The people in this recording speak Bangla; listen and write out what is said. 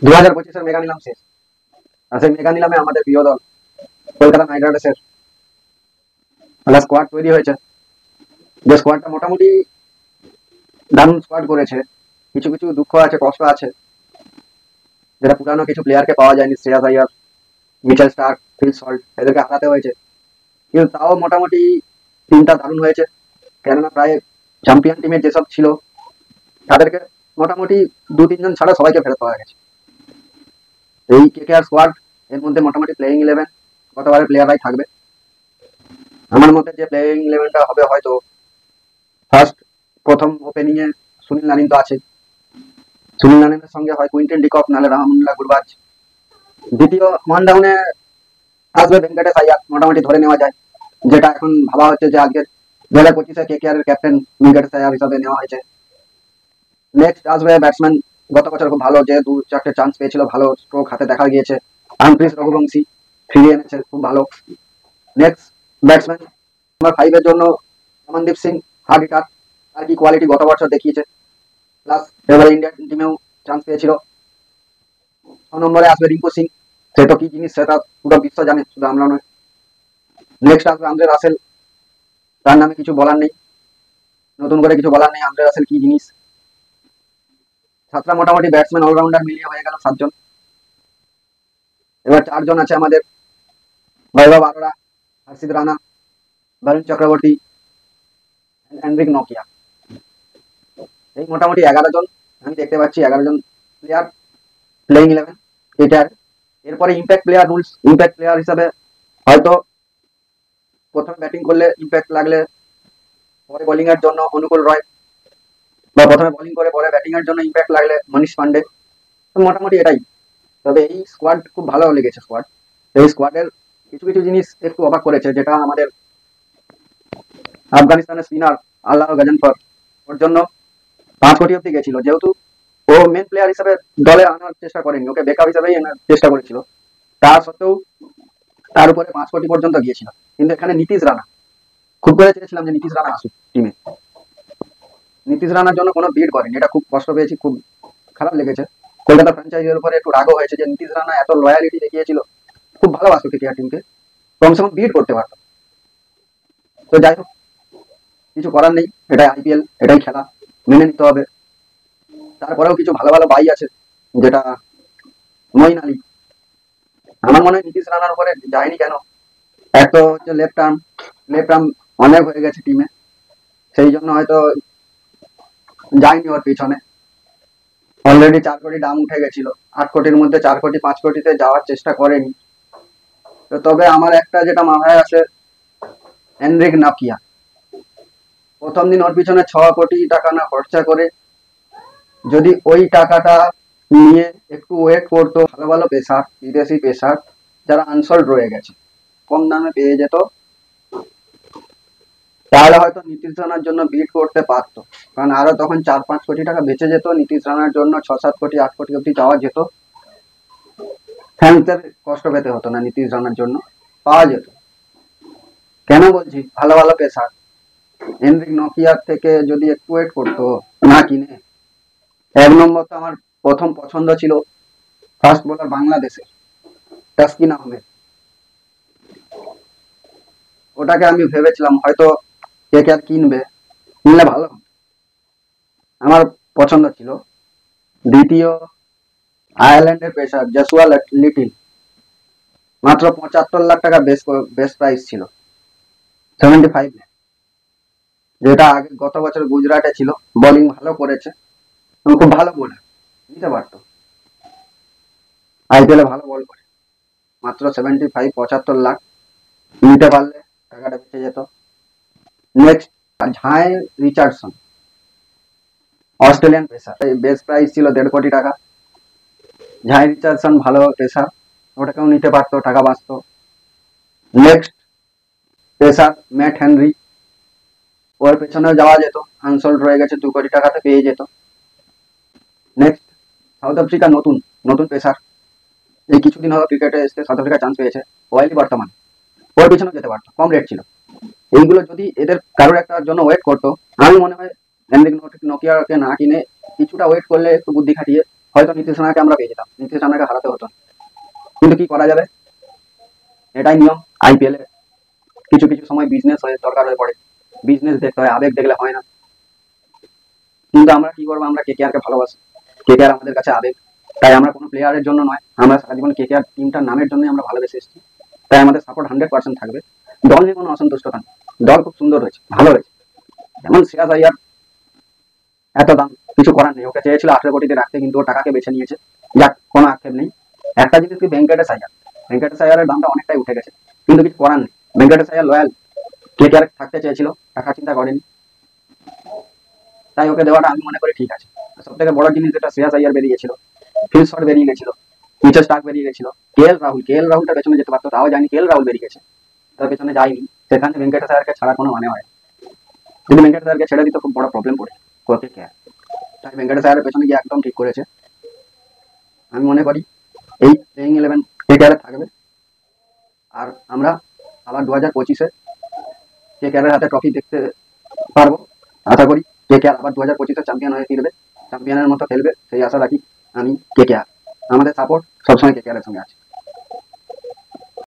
2025-এর মেগা নিলাম শেষ। আর সেই মেগা নিলামে আমাদের প্রিয় দল কলকাতা নাইট রাইডার্সের একটা স্কোয়াড তৈরি হয়েছে। যে স্কোয়াডটা মোটামুটি দারুণ স্কোয়াড করেছে। কিছু কিছু দুঃখ আছে, কষ্ট আছে, যেটা পুরানো কিছু প্লেয়ারকে পাওয়া যায়নি। Shreyas Iyer, Mitchell Starc, Phil Salt এদেরকে হারাতে হয়েছে, কিন্তু তাও মোটামুটি টিমটা দারুণ হয়েছে। কেননা প্রায় চ্যাম্পিয়ন টিমের যেসব ছিল তাদেরকে মোটামুটি 2-3 জন ছাড়া সবাইকে ফেরত পাওয়া গেছে। এই কেকেআর স্কোয়াড এর মধ্যে মোটামুটি প্লেইং ইলেভেন গতবারের প্লেয়াররাই থাকবে। আমার মতে যে প্লেইং ইলেভেনটা হবে হয়তো প্রথম ওপেনিং এ সুনীল নারিন তো আছে, সুনীল নারিনের সঙ্গে হয় কুইন্টেন ডিকক নাহলে রহমানুল্লাহ গুরবাজ। দ্বিতীয় ওয়ান ডাউনে আসবে ভেঙ্কটেশ আইয়ার, মোটামুটি ধরে নেওয়া যায়। যেটা এখন ভাবা হচ্ছে যে আজকে 2025-এ কেকেআর এর ক্যাপ্টেন ভেঙ্কটেশ আইয়ার হিসাবে নেওয়া হয়েছে। নেক্সট আসবে ব্যাটসম্যান, গত বছর খুব ভালো, যে 2-4টে চান্স পেয়েছিল, ভালো স্ট্রোক হাতে দেখা গিয়েছে, আনক্রিস রঘুবংশী ফিরিয়ে এনেছে, খুব ভালো। নেক্সট ব্যাটসম্যান নাম্বার 5 এর জন্য অমনদীপ সিং, হার্ড হিটার, আর কি কোয়ালিটি গত বছর দেখিয়েছে, প্লাস এবারে ইন্ডিয়ান টিমেও চান্স পেয়েছিল। 6 নম্বরে আসবে রিঙ্কু সিং, সে তো কি জিনিস সেটা পুরো বিশ্ব জানে, শুধু আমরা নয়। নেক্সট আসবে আন্দ্রে রাসেল, তার নামে কিছু বলার নেই, নতুন করে কিছু বলার নেই, আন্দ্রে রাসেল কি জিনিস। 7টা মোটামুটি ব্যাটসম্যান অলরাউন্ডার মিলিয়ে হয়ে গেল 7 জন। এবার 4 জন আছে আমাদের, বৈভব আরোরা, হর্ষিত রানা, বরুণ চক্রবর্তী, এন্ড্রিক নকিয়া। এই মোটামুটি 11 জন আমি দেখতে পাচ্ছি, 11 জন প্লেয়ার প্লেইং ইলেভেন এটার। এরপরে impact player rules, impact player হিসাবে হয়তো প্রথমে ব্যাটিং করলে ইম্প্যাক্ট লাগলে পরে বোলিং এর জন্য অনুকূল রয়, বা প্রথমে বোলিং করে পরে ব্যাটিং এর জন্য ইম্প্যাক্ট লাগলে মনীষ পান্ডে। তো মোটামুটি এটাই। তবে এই স্কোয়াড খুব ভালো লেগেছে স্কোয়াড। এই স্কোয়াডের কিছু কিছু জিনিস একটু অবাক করেছে, যেটা আমাদের আফগানিস্তানের স্পিনার আল্লাহ গাজনফর, ওর জন্য 5 কোটি অব্দি গেছিল, যেহেতু ও মেন প্লেয়ার হিসেবে দলে আনার চেষ্টা করেনি, ওকে বেকআপ হিসেবেই আনার চেষ্টা করেছিল। তা সত্ত্বেও তার উপরে 5 কোটি পর্যন্ত গিয়েছিল। কিন্তু এখানে নীতিশ রানা, খুব করে চেয়েছিলাম যে নীতিশ রানা আসুক টিমে, নীতিশ রানার জন্য কোনো বিড করেনি, এটা খুব কষ্ট পেয়েছি, খুব খারাপ লেগেছে। কলকাতা ফ্র্যাঞ্চাইজির উপরে একটু রাগও হয়েছে যে নীতিশ রানা এত লয়ালিটি দেখিয়েছিল, খুব ভালোবাসতো কেকেআর টিমকে, কমসে কম বিড করতে পারতো। তো যাই হোক, কিছু করার নেই, এটাই আইপিএল, এটাই খেলা, মেনে নিতে হবে। তারপরেও কিছু ভালো ভালো বাই আছে, যেটা মঈন আলী, আমার মনে হয় নীতিশ রানার উপরে যায়নি কেন। এক তো হচ্ছে লেফট আর্ম অনেক হয়ে গেছে টিমে, সেই জন্য হয়তো যায়নি ওর পিছনে। অলরেডি 4 কোটি দাম উঠে গেছিল, 8 কোটির মধ্যে 4 কোটি 5 কোটিতে যাওয়ার চেষ্টা করেনি। তো তবে আমার একটা যেটা মাথায় আছে, এনরিক নকিয়া, প্রথম দিন ওর পিছনে 6 কোটি টাকা না খরচা করে যদি ওই টাকাটা নিয়ে একটু ওয়েট করতো, ভালো ভালো পেসার, বিদেশি পেসার যারা আনসল্ড রয়ে গেছে, কম দামে পেয়ে যেত, তাহলে হয়তো নীতিশ রানার জন্য বিট করতে পারতো। কারণ আরো তখন 4-5 কোটি টাকা বেঁচে যেত, নীতিশ রানার জন্য 6-7 কোটি 8 কোটি অব্দি যাওয়া যেত, ফ্যান্সদের কষ্ট পেতে হতো না, নীতিশ রানার জন্য পাওয়া যেত। কেন বলছি ভালো ভালো পেসার, এনরিক নকিয়ার থেকে যদি একটু ওয়েট করতো না কিনে। 1 নম্বর তো আমার প্রথম পছন্দ ছিল ফাস্ট বোলার বাংলাদেশের তাসকিন আহমেদ, ওটাকে আমি ভেবেছিলাম হয়তো কেকেআর কিনবে, কিনলে ভালো, আমার পছন্দ ছিল। দ্বিতীয় আয়ারল্যান্ডের পেসার জসুয়া লিটিল, মাত্র 75 লাখ টাকা বেস্ট প্রাইস ছিল, 75 লাখ, যেটা আগে গত বছর গুজরাটে ছিল, বোলিং ভালো করেছে, খুব ভালো বোলার, নিতে পারতো, আইপিএলে ভালো বল করে। মাত্র 75-75 লাখ নিতে পারলে টাকাটা বেঁচে যেত। Next Jhye Richardson, Australian pacer, best price ছিল 1.5 কোটি টাকা। ঝায় রিচার্ডসন ভালো পেসার, ওটাকেও নিতে পারতো, টাকা বাঁচতো। নেক্সট পেসার ম্যাট হেনরি, ওর পেছনেও যাওয়া যেত, আনসোল্ড রয়ে গেছে, 2 কোটি টাকাতে পেয়ে যেত। নেক্সট সাউথ আফ্রিকা নতুন নতুন পেসার, এই কিছুদিন হলো ক্রিকেটে এসে সাউথ আফ্রিকা চান্স পেয়েছে, ওয়াইলি বর্তমান, ওর পিছনেও যেতে পারতো, কম রেট ছিল। এইগুলো যদি এদের কারোর একটা জন্য ওয়েট করতো, আমি মনে হয় হেনরিক নকিয়াকে না কিনে কিছুটা ওয়েট করলে, একটু বুদ্ধি খাটিয়ে হয়তো নীতিশ রানাকে আমরা পেয়ে যেতাম, নীতিশ রানাকে হারাতে হতো না। কিন্তু কি করা যাবে, এটাই নিয়ম। আইপিএল এ কিছু কিছু সময় বিজনেস হয়ে দরকার হয়ে পড়ে, বিজনেস দেখতে হয়, আবেগ দেখলে হয় না। কিন্তু আমরা কি করবো, আমরা কেকেআর কে ভালোবাসি, কেকেআর আমাদের কাছে আবেগ। তাই আমরা কোনো প্লেয়ারের জন্য নয়, আমরা সারা জীবন কেকেআর টিমটার নামের জন্যই আমরা ভালোবেসে এসেছি। তাই আমাদের সাপোর্ট 100% থাকবে। দল নিয়ে কোনো অসন্তুষ্টতা নেই, দল খুব সুন্দর হয়েছে, ভালো হয়েছে। যেমন শ্রেয়াস আইয়ার, এত দাম, কিছু করার নেই, ওকে চেয়েছিল 18 কোটিতে রাখতে, কিন্তু ও টাকাকে বেছে নিয়েছে। যাক, কোনো আক্ষেপ নেই। একটা জিনিস কি, ভেঙ্কটেশ আইয়ার, ভেঙ্কটেশ আইয়ারের দামটা অনেকটাই উঠে গেছে, কিন্তু কিছু করার নেই। ভেঙ্কটেশ আইয়ার লয়াল, কেকেআর থাকতে চেয়েছিল, টাকা চিন্তা করেনি, তাই ওকে দেওয়াটা আমি মনে করি ঠিক আছে। সব থেকে বড় জিনিস যেটা, শ্রেয়াস আইয়ার বেরিয়ে গেছিল, ফিল শট বেরিয়ে গেছিল, মিচেল স্টার্ক বেরিয়ে গেছিল, কে এল রাহুলটা পেছনে যেতে পারতো, তাও জানি কে এল রাহুল বেরিয়ে গেছে, তার পেছনে যায়নি। সেখানে ভেঙ্কটেশ আইয়ারকে ছাড়া কোনো মানে হয় না। যদি ভেঙ্কটেশ আইয়ারকে ছেড়ে দিত, খুব বড় প্রবলেম পড়ে কোকে কে। তাই ভেঙ্কটেশ আইয়ারের পেছনে গিয়ে একদম ঠিক করেছে। আমি মনে করি এই প্লেইং 11 কেকেআর থাকবে। আর আমরা আবার 2025-এ কেকেআরের হাতে ট্রফি দেখতে পারবো, আশা করি। কেকেআর আবার 2025-এ চ্যাম্পিয়ন হয়ে ফিরবে, চ্যাম্পিয়নের মতো খেলবে, সেই আশা রাখি আমি। কেকেআর, আমাদের সাপোর্ট সবসময় কেকেআরের সঙ্গে আছে।